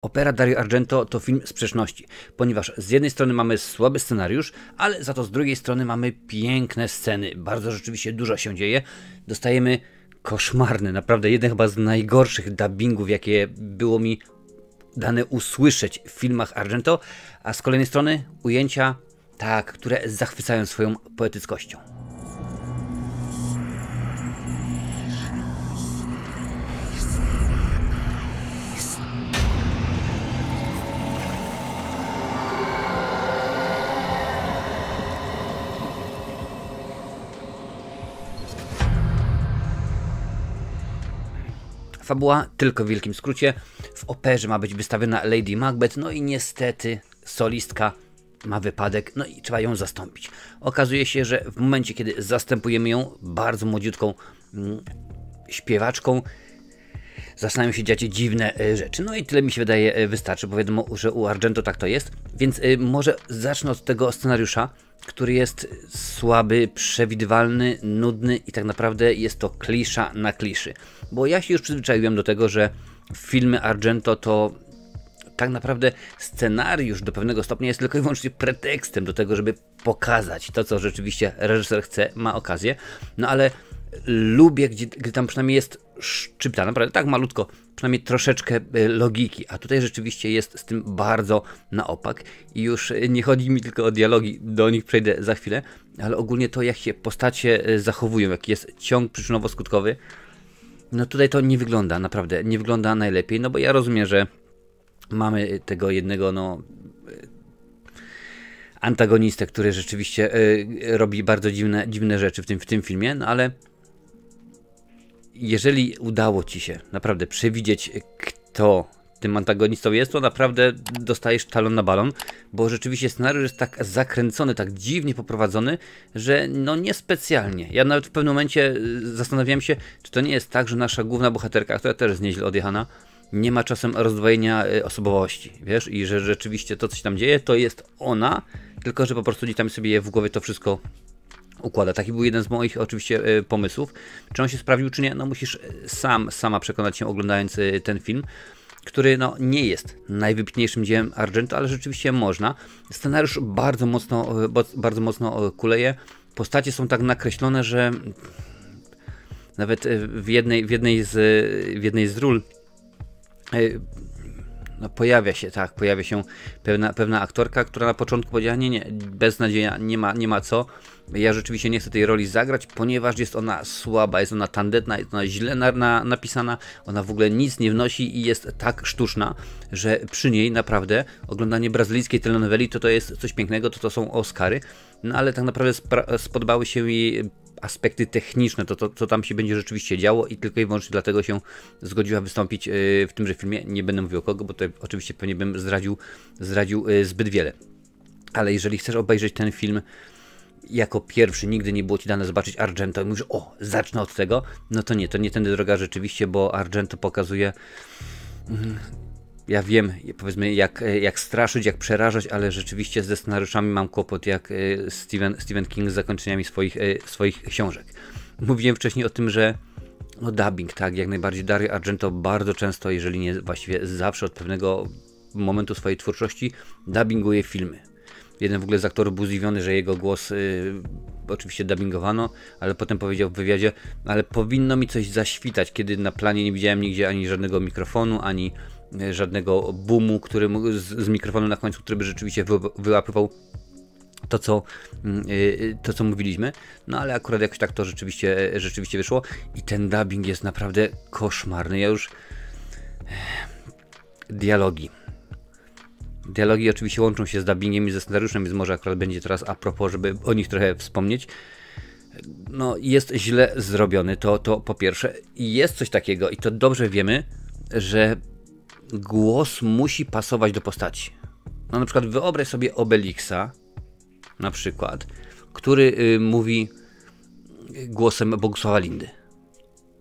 Opera Dario Argento to film sprzeczności, ponieważ z jednej strony mamy słaby scenariusz, ale za to z drugiej strony mamy piękne sceny. Bardzo rzeczywiście dużo się dzieje. Dostajemy koszmarny, naprawdę jeden chyba z najgorszych dubbingów, jakie było mi dane usłyszeć w filmach Argento, a z kolejnej strony ujęcia, tak, które zachwycają swoją poetyckością. Fabuła tylko w wielkim skrócie. W operze ma być wystawiona Lady Macbeth, no i niestety solistka ma wypadek, no i trzeba ją zastąpić. Okazuje się, że w momencie, kiedy zastępujemy ją bardzo młodziutką śpiewaczką, zaczynają się dziać dziwne rzeczy. No i tyle mi się wydaje wystarczy, bo wiadomo, że u Argento tak to jest. Więc może zacznę od tego scenariusza, który jest słaby, przewidywalny, nudny i tak naprawdę jest to klisza na kliszy. Bo ja się już przyzwyczaiłem do tego, że filmy Argento to tak naprawdę scenariusz do pewnego stopnia jest tylko i wyłącznie pretekstem do tego, żeby pokazać to, co rzeczywiście reżyser chce, ma okazję. No ale lubię, gdy tam przynajmniej jest szczypta, naprawdę tak malutko, przynajmniej troszeczkę logiki, a tutaj rzeczywiście jest z tym bardzo na opak i już nie chodzi mi tylko o dialogi, do nich przejdę za chwilę, ale ogólnie to, jak się postacie zachowują, jaki jest ciąg przyczynowo-skutkowy, no tutaj to nie wygląda, naprawdę nie wygląda najlepiej, no bo ja rozumiem, że mamy tego jednego, no, antagonistę, który rzeczywiście robi bardzo dziwne rzeczy w tym filmie, no ale jeżeli udało ci się naprawdę przewidzieć, kto tym antagonistą jest, to naprawdę dostajesz talon na balon, bo rzeczywiście scenariusz jest tak zakręcony, tak dziwnie poprowadzony, że no niespecjalnie. Ja nawet w pewnym momencie zastanawiałem się, czy to nie jest tak, że nasza główna bohaterka, która też jest nieźle odjechana, nie ma czasem rozdwojenia osobowości, wiesz, i że rzeczywiście to, co się tam dzieje, to jest ona, tylko że po prostu gdzieś tam sobie w głowie to wszystko układa. Taki był jeden z moich oczywiście pomysłów. Czy on się sprawdził, czy nie? No musisz sama przekonać się, oglądając ten film, który no nie jest najwybitniejszym dziełem Argento, ale rzeczywiście można. Scenariusz bardzo mocno kuleje. Postacie są tak nakreślone, że nawet w jednej z ról no pojawia się pewna aktorka, która na początku powiedziała, nie, beznadzieja, nie ma co. Ja rzeczywiście nie chcę tej roli zagrać, ponieważ jest ona słaba, jest ona tandetna, jest ona źle napisana, ona w ogóle nic nie wnosi i jest tak sztuczna, że przy niej naprawdę oglądanie brazylijskiej telenoweli to jest coś pięknego, to są Oscary, no ale tak naprawdę spodobały się jej aspekty techniczne, to co tam się będzie rzeczywiście działo i tylko i wyłącznie dlatego się zgodziła wystąpić w tymże filmie. Nie będę mówił o kogo, bo tutaj oczywiście pewnie bym zdradził zbyt wiele. Ale jeżeli chcesz obejrzeć ten film jako pierwszy, nigdy nie było ci dane zobaczyć Argento i mówisz, o, zacznę od tego, no to nie tędy droga rzeczywiście, bo Argento pokazuje, ja wiem, powiedzmy, jak straszyć, jak przerażać, ale rzeczywiście ze scenariuszami mam kłopot jak Stephen King z zakończeniami swoich książek. Mówiłem wcześniej o tym, że no dubbing, tak, jak najbardziej Dario Argento bardzo często, jeżeli nie właściwie zawsze od pewnego momentu swojej twórczości, dubbinguje filmy. Jeden w ogóle z aktorów był zdziwiony, że jego głos oczywiście dubbingowano, ale potem powiedział w wywiadzie, ale powinno mi coś zaświtać, kiedy na planie nie widziałem nigdzie ani żadnego mikrofonu, ani żadnego boomu, który z mikrofonu na końcu, który by rzeczywiście wyłapywał to, co mówiliśmy. No ale akurat jakoś tak to rzeczywiście wyszło i ten dubbing jest naprawdę koszmarny. Ja już... Dialogi oczywiście łączą się z dubbingiem i ze scenariuszem, więc może akurat będzie teraz a propos, żeby o nich trochę wspomnieć. No jest źle zrobiony, to po pierwsze. I jest coś takiego, i to dobrze wiemy, że głos musi pasować do postaci. No na przykład wyobraź sobie Obelixa, na przykład, który mówi głosem Bogusława Lindy.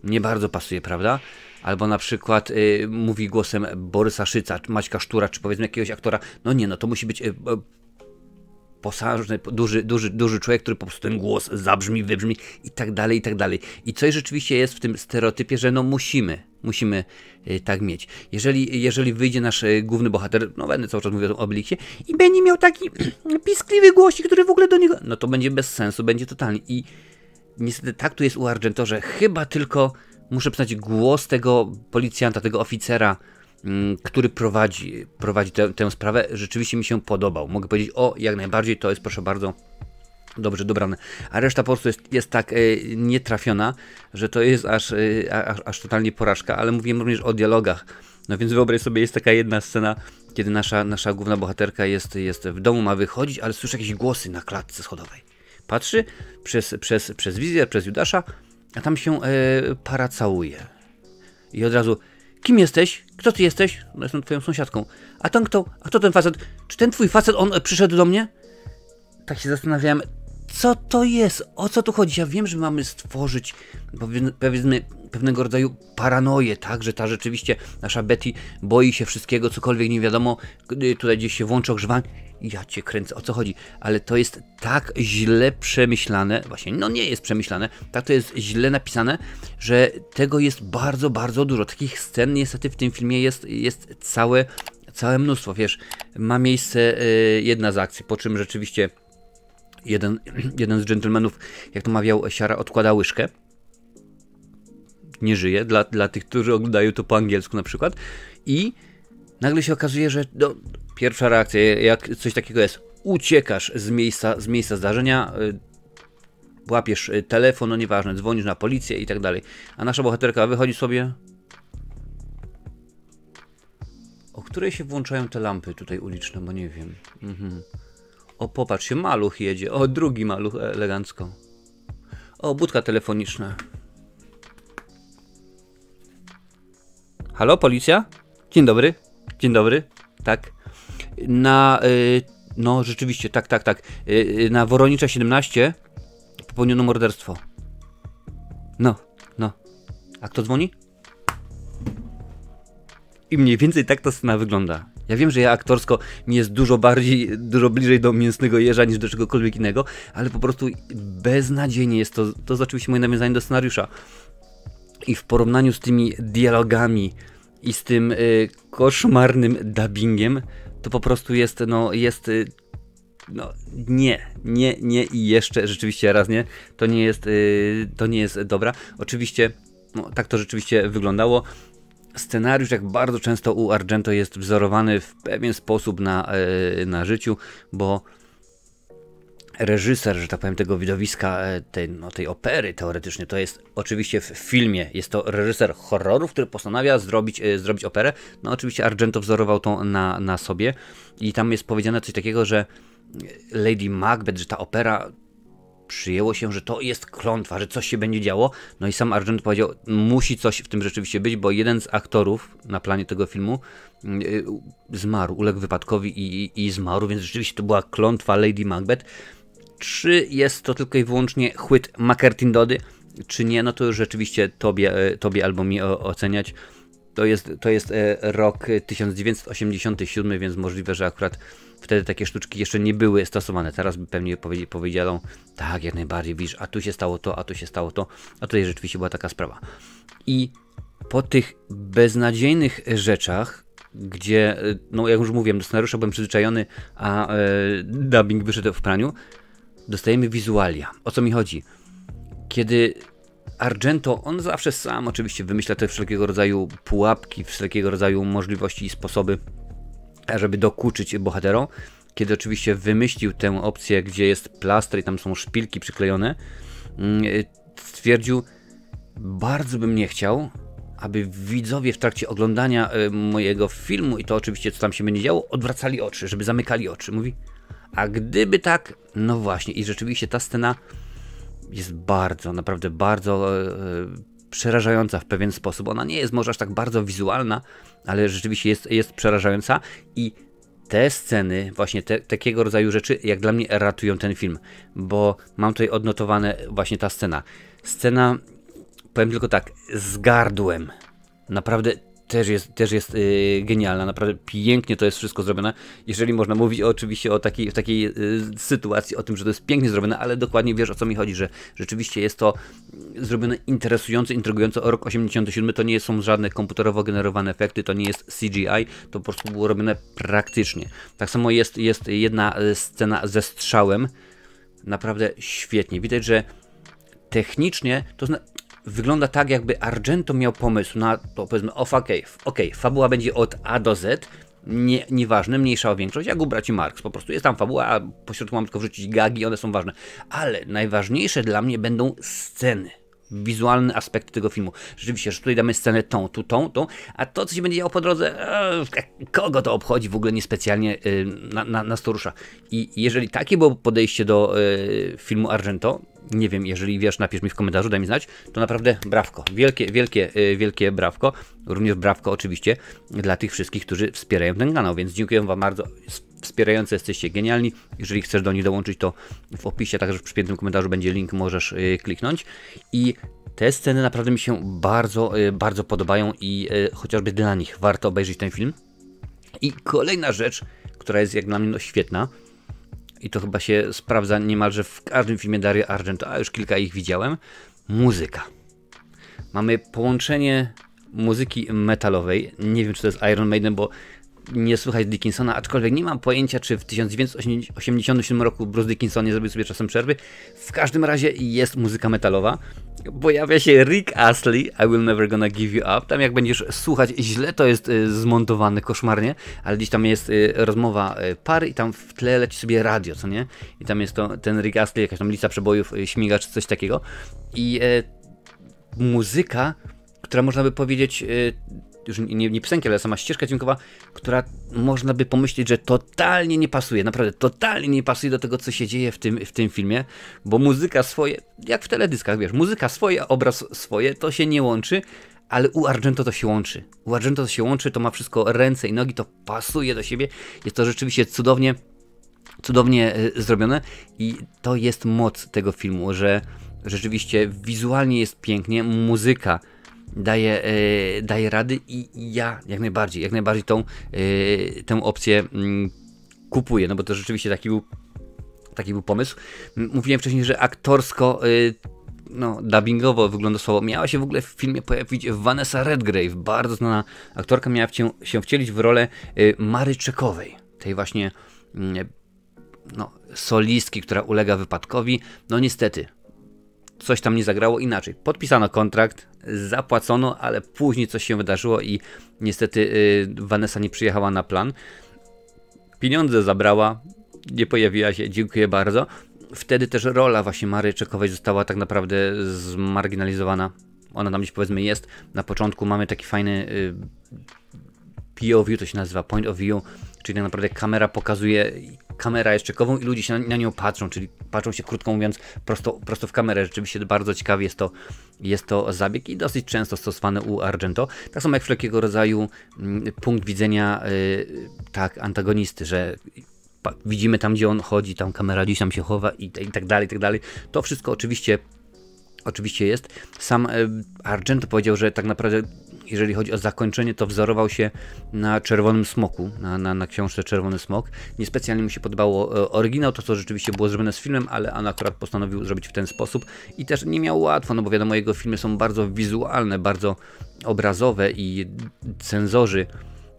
Nie bardzo pasuje, prawda? Albo na przykład mówi głosem Borysa Szyca, Maćka Sztura, czy powiedzmy jakiegoś aktora. No nie, no to musi być posażny, duży człowiek, który po prostu ten głos zabrzmi, wybrzmi i tak dalej, i tak dalej. I coś rzeczywiście jest w tym stereotypie, że no musimy Musimy tak mieć. Jeżeli wyjdzie nasz główny bohater, no będę cały czas mówił o Obelixie, i będzie miał taki piskliwy głosik, który w ogóle do niego... No to będzie bez sensu, będzie totalnie. I niestety tak tu jest u Argento, że chyba tylko muszę przyznać głos tego policjanta, tego oficera, który prowadzi tę sprawę, rzeczywiście mi się podobał. Mogę powiedzieć, jak najbardziej, to jest proszę bardzo dobrze dobrane. A reszta po prostu jest tak nietrafiona, że to jest aż totalnie porażka, ale mówiłem również o dialogach. No więc wyobraź sobie, jest taka jedna scena, kiedy nasza główna bohaterka jest w domu, ma wychodzić, ale słyszy jakieś głosy na klatce schodowej. Patrzy przez wizję, przez Judasza, a tam się para całuje. I od razu: kim jesteś? Kto ty jesteś? No, jestem twoją sąsiadką. A ten kto? A kto ten facet? Czy ten twój facet, on przyszedł do mnie? Tak się zastanawiałem, co to jest? O co tu chodzi? Ja wiem, że mamy stworzyć, powiedzmy, pewnego rodzaju paranoję, tak? Że ta rzeczywiście nasza Betty boi się wszystkiego, cokolwiek nie wiadomo, tutaj gdzieś się włączy ogrzewanie. Ja cię kręcę, o co chodzi? Ale to jest tak źle przemyślane, właśnie, no nie jest przemyślane, tak to jest źle napisane, że tego jest bardzo, bardzo dużo. Takich scen niestety w tym filmie jest całe mnóstwo, wiesz. Ma miejsce jedna z akcji, po czym rzeczywiście jeden z dżentelmenów, jak to mawiał Siara, odkłada łyżkę. Nie żyje, dla tych, którzy oglądają to po angielsku na przykład. I nagle się okazuje, że pierwsza reakcja, jak coś takiego jest, uciekasz z miejsca zdarzenia, łapiesz telefon, no nieważne, dzwonisz na policję i tak dalej. A nasza bohaterka wychodzi sobie... O której się włączają te lampy tutaj uliczne, bo nie wiem. O, popatrz się, maluch jedzie. O, drugi maluch, elegancko. O, budka telefoniczna. Halo, policja? Dzień dobry. Dzień dobry. Tak. No, rzeczywiście, tak. Na Woronicza 17 popełniono morderstwo. No. A kto dzwoni? I mniej więcej tak ta scena wygląda. Ja wiem, że ja aktorsko mi jest dużo bliżej do Mięsnego Jeża niż do czegokolwiek innego, ale po prostu beznadziejnie jest to. To jest oczywiście moje nawiązanie do scenariusza. I w porównaniu z tymi dialogami i z tym koszmarnym dubbingiem, to po prostu jest nie i jeszcze rzeczywiście raz nie. To nie jest dobra. Oczywiście, tak to rzeczywiście wyglądało. Scenariusz, jak bardzo często u Argento, jest wzorowany w pewien sposób na życiu, bo reżyser, że tak powiem, tego widowiska, tej opery teoretycznie, to jest oczywiście w filmie, jest to reżyser horrorów, który postanawia zrobić operę. No oczywiście Argento wzorował to na sobie i tam jest powiedziane coś takiego, że Lady Macbeth, że ta opera przyjęło się, że to jest klątwa, że coś się będzie działo. No i sam Argento powiedział, musi coś w tym rzeczywiście być, bo jeden z aktorów na planie tego filmu zmarł, uległ wypadkowi i zmarł, więc rzeczywiście to była klątwa Lady Macbeth. Czy jest to tylko i wyłącznie chłyt Mackertindody, czy nie, no to już rzeczywiście tobie albo mi oceniać. To jest rok 1987, więc możliwe, że akurat wtedy takie sztuczki jeszcze nie były stosowane. Teraz by pewnie powiedziano, tak, jak najbardziej, widzisz, a tu się stało to, a tu się stało to, a tutaj rzeczywiście była taka sprawa. I po tych beznadziejnych rzeczach, gdzie, no jak już mówiłem, do scenariusza byłem przyzwyczajony, a dubbing wyszedł w praniu, dostajemy wizualia. O co mi chodzi? Kiedy Argento, on zawsze sam oczywiście wymyśla te wszelkiego rodzaju pułapki, wszelkiego rodzaju możliwości i sposoby, żeby dokuczyć bohaterom. Kiedy oczywiście wymyślił tę opcję, gdzie jest plaster i tam są szpilki przyklejone, stwierdził, bardzo bym nie chciał, aby widzowie w trakcie oglądania mojego filmu i to oczywiście co tam się będzie działo, odwracali oczy, żeby zamykali oczy. Mówi, a gdyby tak, no właśnie, i rzeczywiście ta scena jest bardzo, naprawdę bardzo przerażająca w pewien sposób. Ona nie jest może aż tak bardzo wizualna, ale rzeczywiście jest przerażająca i te sceny, właśnie takiego rodzaju rzeczy, jak dla mnie ratują ten film, bo mam tutaj odnotowane właśnie ta scena. Scena, powiem tylko tak, z gardłem. Naprawdę też jest genialna, naprawdę pięknie to jest wszystko zrobione. Jeżeli można mówić oczywiście o takiej sytuacji, o tym, że to jest pięknie zrobione, ale dokładnie wiesz, o co mi chodzi, że rzeczywiście jest to zrobione interesująco, intrygująco. Rok 87 to nie są żadne komputerowo generowane efekty, to nie jest CGI, to po prostu było robione praktycznie. Tak samo jest jedna scena ze strzałem, naprawdę świetnie. Widać, że technicznie to wygląda tak, jakby Argento miał pomysł na to, powiedzmy, fabuła będzie od A do Z, nieważne, mniejsza o większość, jak u braci Marx, po prostu jest tam fabuła, a pośrodku mam tylko wrzucić gagi, one są ważne, ale najważniejsze dla mnie będą sceny, wizualne aspekty tego filmu. Rzeczywiście, że tutaj damy scenę tą, a to, co się będzie działo po drodze, kogo to obchodzi, w ogóle niespecjalnie nas to rusza. I jeżeli takie było podejście do filmu Argento, nie wiem, jeżeli wiesz, napisz mi w komentarzu, daj mi znać, to naprawdę brawko, wielkie brawko, również brawko oczywiście dla tych wszystkich, którzy wspierają ten kanał, więc dziękuję wam bardzo, wspierający jesteście genialni. Jeżeli chcesz do nich dołączyć, to w opisie, także w przypiętym komentarzu będzie link, możesz kliknąć. I te sceny naprawdę mi się bardzo podobają i chociażby dla nich warto obejrzeć ten film. I kolejna rzecz, która jest jak dla mnie świetna, i to chyba się sprawdza niemalże w każdym filmie Dario Argento, a już kilka ich widziałem, muzyka. Mamy połączenie muzyki metalowej, nie wiem, czy to jest Iron Maiden, bo nie słychać Dickinsona, aczkolwiek nie mam pojęcia, czy w 1987 roku Bruce Dickinson nie zrobił sobie czasem przerwy. W każdym razie jest muzyka metalowa. Pojawia się Rick Astley, I Will Never Gonna Give You Up. Tam jak będziesz słuchać, źle to jest zmontowane, koszmarnie, ale gdzieś tam jest rozmowa pary i tam w tle leci sobie radio, co nie? I tam jest ten Rick Astley, jakaś tam lista przebojów, śmiga czy coś takiego. I muzyka, która można by powiedzieć... już nie piosenki, ale sama ścieżka dźwiękowa, która można by pomyśleć, że totalnie nie pasuje, naprawdę totalnie nie pasuje do tego, co się dzieje w tym filmie, bo muzyka swoje, jak w teledyskach, wiesz, muzyka swoje, obraz swoje, to się nie łączy, ale u Argento to się łączy. U Argento to się łączy, to ma wszystko ręce i nogi, to pasuje do siebie, jest to rzeczywiście cudownie zrobione i to jest moc tego filmu, że rzeczywiście wizualnie jest pięknie, muzyka daje rady i ja jak najbardziej tę opcję kupuję, no bo to rzeczywiście taki był pomysł. Mówiłem wcześniej, że aktorsko, dubbingowo wygląda słabo. Miała się w ogóle w filmie pojawić Vanessa Redgrave, bardzo znana aktorka, miała się wcielić w rolę Mary Czekowej, tej właśnie solistki, która ulega wypadkowi. No niestety, coś tam nie zagrało inaczej. Podpisano kontrakt, zapłacono, ale później coś się wydarzyło i niestety Vanessa nie przyjechała na plan. Pieniądze zabrała, nie pojawiła się, dziękuję bardzo. Wtedy też rola właśnie Mary Czekowej została tak naprawdę zmarginalizowana. Ona tam gdzieś powiedzmy jest. Na początku mamy taki fajny POV, to się nazywa Point of View, czyli tak naprawdę kamera jest czekową i ludzie się na nią patrzą, czyli patrzą się, krótko mówiąc, prosto w kamerę. Rzeczywiście bardzo ciekawy jest to zabieg i dosyć często stosowany u Argento. Tak samo jak wszelkiego rodzaju punkt widzenia antagonisty, że widzimy tam, gdzie on chodzi, tam kamera gdzieś tam się chowa i tak dalej, i tak dalej. To wszystko oczywiście jest. Sam Argento powiedział, że tak naprawdę jeżeli chodzi o zakończenie, to wzorował się na Czerwonym Smoku, na książce Czerwony Smok. Niespecjalnie mu się podobało oryginał, to co rzeczywiście było zrobione z filmem, ale on akurat postanowił zrobić w ten sposób i też nie miał łatwo, no bo wiadomo, jego filmy są bardzo wizualne, bardzo obrazowe i cenzorzy,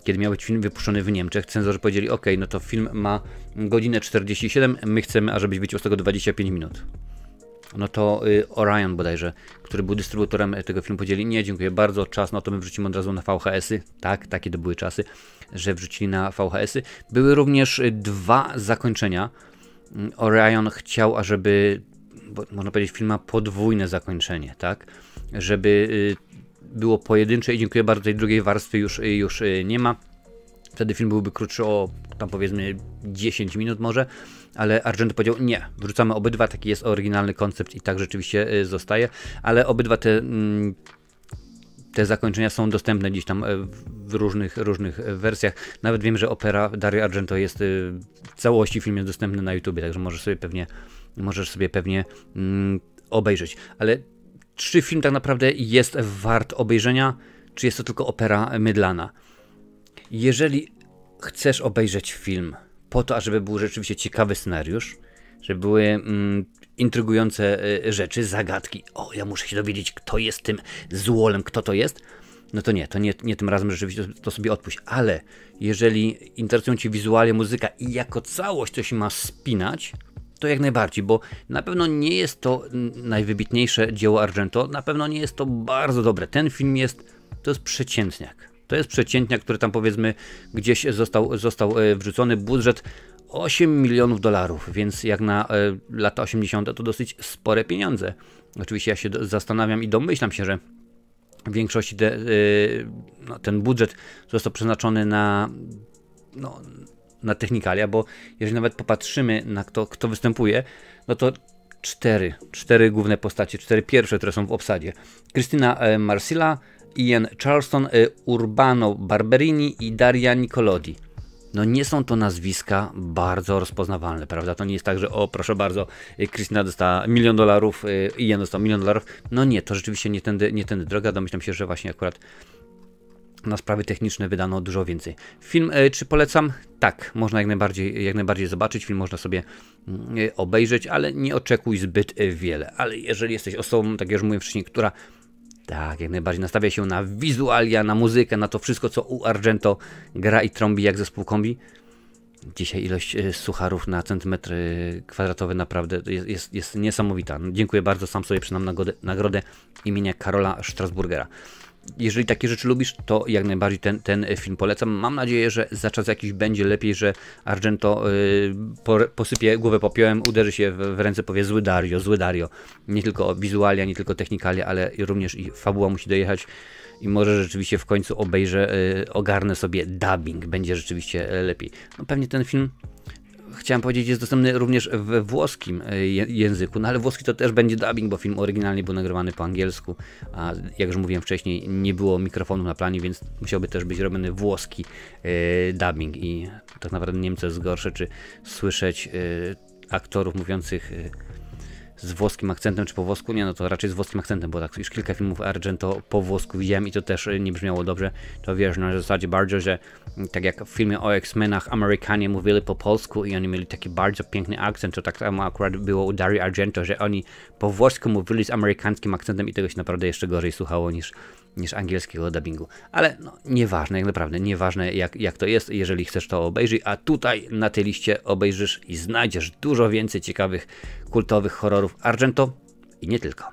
kiedy miał być film wypuszczony w Niemczech, cenzorzy powiedzieli, ok, no to film ma godzinę 47, my chcemy, ażebyś wyciął z tego 25 minut. No to Orion bodajże, który był dystrybutorem tego filmu, powiedzieli, nie, dziękuję bardzo, czas, no to my wrzucimy od razu na VHS-y. Tak, takie to były czasy, że wrzucili na VHS-y. Były również dwa zakończenia. Orion chciał, ażeby, można powiedzieć, film ma podwójne zakończenie, tak, żeby było pojedyncze i dziękuję bardzo, tej drugiej warstwy już nie ma. Wtedy film byłby krótszy o tam powiedzmy 10 minut może, ale Argento powiedział nie, wrzucamy obydwa, taki jest oryginalny koncept i tak rzeczywiście zostaje, ale obydwa te zakończenia są dostępne gdzieś tam w różnych wersjach. Nawet wiem, że opera Dario Argento jest w całości, film jest dostępny na YouTubie, także możesz sobie pewnie obejrzeć. Ale czy film tak naprawdę jest wart obejrzenia? czy jest to tylko opera mydlana. Jeżeli chcesz obejrzeć film po to, ażeby był rzeczywiście ciekawy scenariusz, żeby były intrygujące rzeczy, zagadki, ja muszę się dowiedzieć, kto jest tym złolem, kto to jest, no to nie tym razem rzeczywiście to sobie odpuść, ale jeżeli interesują Cię wizualia, muzyka i jako całość to się ma spinać, to jak najbardziej, bo na pewno nie jest to najwybitniejsze dzieło Argento, na pewno nie jest to bardzo dobre. Ten film to jest przeciętniak. To jest przeciętniak, który tam powiedzmy gdzieś został wrzucony. Budżet $8 milionów, więc jak na lata 80. to dosyć spore pieniądze. Oczywiście ja się zastanawiam i domyślam się, że w większości ten budżet został przeznaczony na technikalia, bo jeżeli nawet popatrzymy na kto występuje, no to cztery główne postacie, 4 pierwsze, które są w obsadzie. Christina Marsilla, Ian Charleston, Urbano Barberini i Daria Nicolodi. No nie są to nazwiska bardzo rozpoznawalne, prawda? To nie jest tak, że proszę bardzo, Christina dostała $1 milion, Ian dostał $1 milion. No nie, to rzeczywiście nie tędy droga. Domyślam się, że właśnie akurat na sprawy techniczne wydano dużo więcej. Film czy polecam? Tak, można jak najbardziej zobaczyć. Film można sobie obejrzeć, ale nie oczekuj zbyt wiele. Ale jeżeli jesteś osobą, tak jak już mówiłem wcześniej, która jak najbardziej nastawia się na wizualia, na muzykę, na to wszystko, co u Argento gra i trąbi jak zespół kombi. Dzisiaj ilość sucharów na centymetr kwadratowy naprawdę jest niesamowita. Dziękuję bardzo, sam sobie przynam nagrodę imienia Karola Strasburgera. Jeżeli takie rzeczy lubisz, to jak najbardziej ten film polecam. Mam nadzieję, że za czas jakiś będzie lepiej, że Argento posypie głowę popiołem, uderzy się w ręce, powie zły Dario. Nie tylko wizualia, nie tylko technikalia, ale również i fabuła musi dojechać i może rzeczywiście w końcu ogarnę sobie dubbing, będzie rzeczywiście lepiej. No pewnie ten film, chciałem powiedzieć, jest dostępny również we włoskim języku, no ale włoski to też będzie dubbing, bo film oryginalnie był nagrywany po angielsku, a jak już mówiłem wcześniej, nie było mikrofonu na planie, więc musiałby też być robiony włoski dubbing i tak naprawdę nie wiem, co jest gorsze, czy słyszeć aktorów mówiących z włoskim akcentem, czy po włosku? Nie, no to raczej z włoskim akcentem, bo tak już kilka filmów Argento po włosku widziałem i to też nie brzmiało dobrze. To wiesz, na zasadzie bardzo, że tak jak w filmie o X-Menach Amerykanie mówili po polsku i oni mieli taki bardzo piękny akcent, to tak samo akurat było u Dario Argento, że oni po włosku mówili z amerykańskim akcentem i tego się naprawdę jeszcze gorzej słuchało niż angielskiego dubbingu. Ale no, nieważne, jak naprawdę, nieważne jak to jest, jeżeli chcesz to obejrzyj, a tutaj na tej liście obejrzysz i znajdziesz dużo więcej ciekawych, kultowych horrorów Argento i nie tylko.